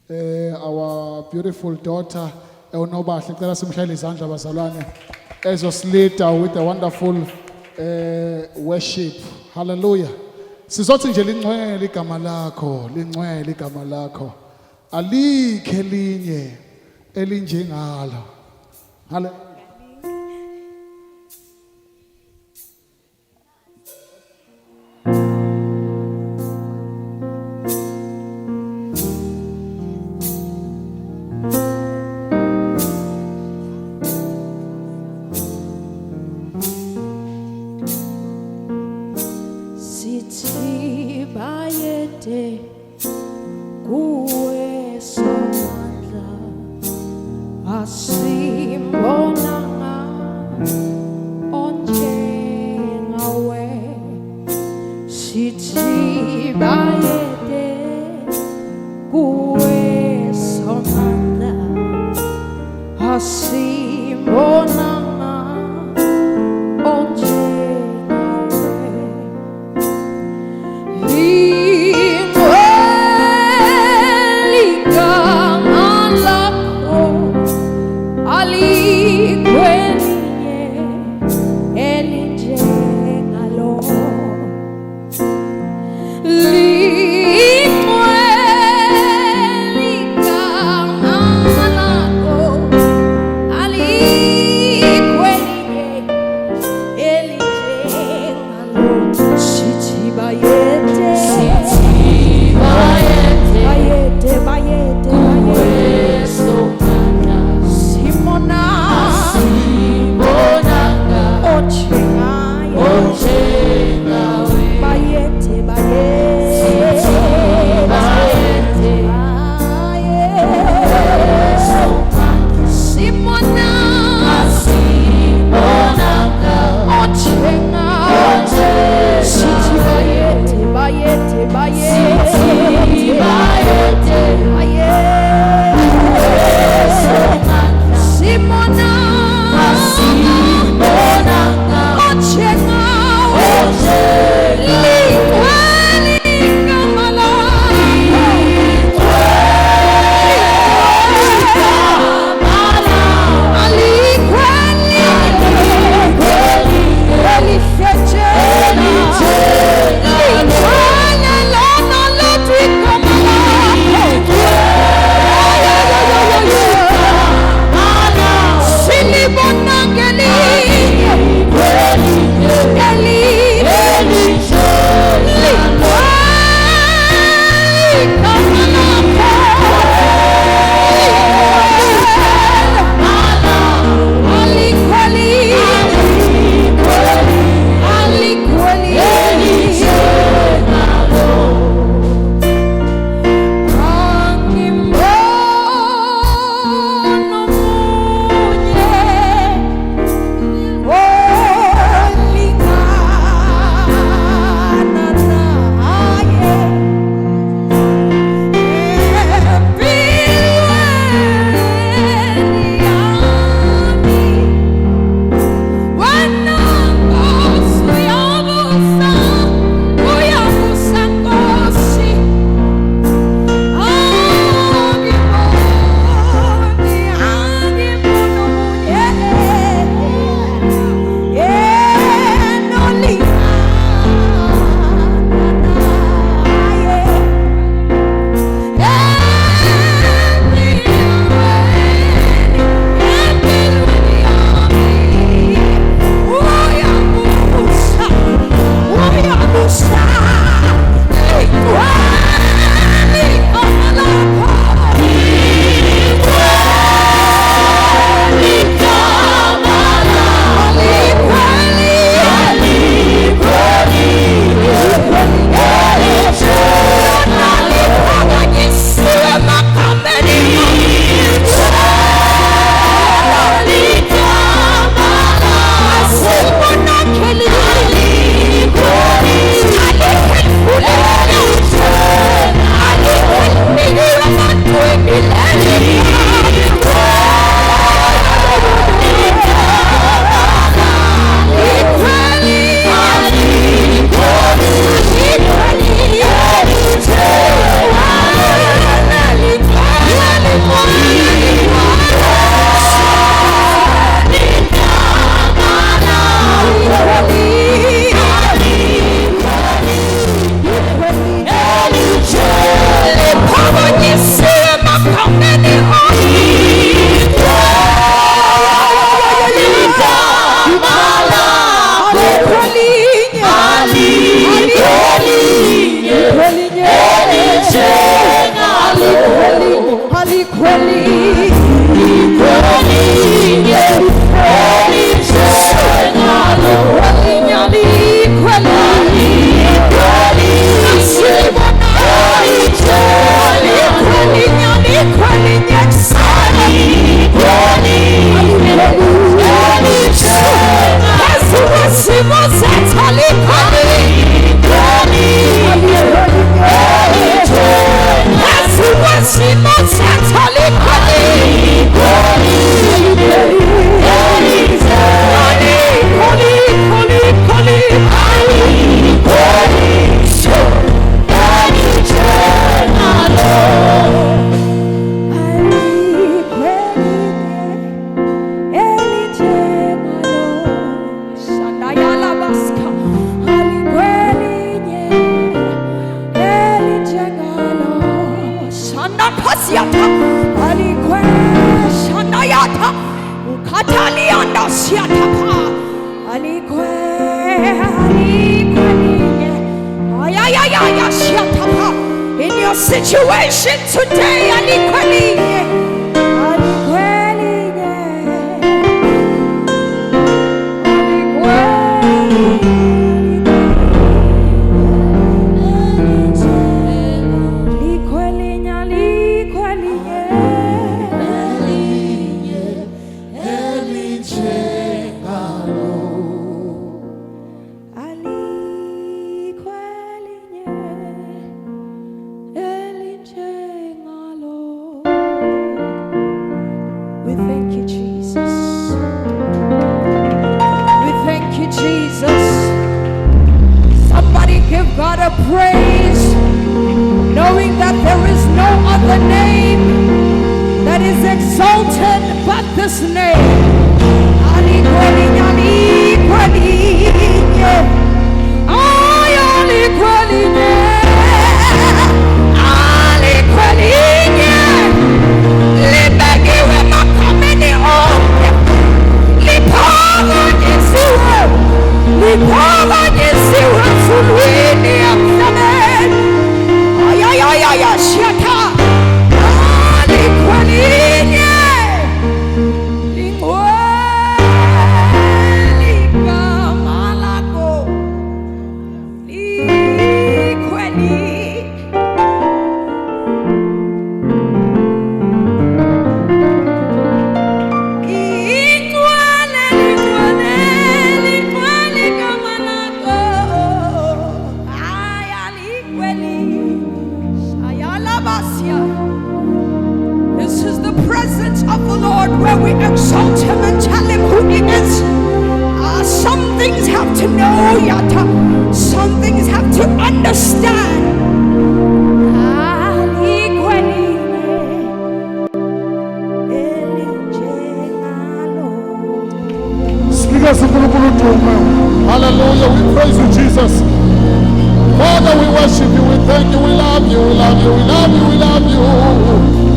our beautiful daughter Nobahle, ngicela simshayele izandla bazalwane, ezosilida with a wonderful worship. Hallelujah. Sizothi nje lingcwele igama lakho, lingcwele igama lakho. Alikho elinye elinjengalo. Hallelujah. Kuwe somandla asimbona In your situation today, we thank you, Jesus. We thank you, Jesus. Somebody give God a praise, knowing that there is no other name that is exalted but this name. This is the presence of the Lord where we exalt Him and tell Him who He is. Some things have to know, some things have to understand. Hallelujah, we praise you, Jesus. Father, we worship you, we thank you, we love you, we love you, we love you, we love you.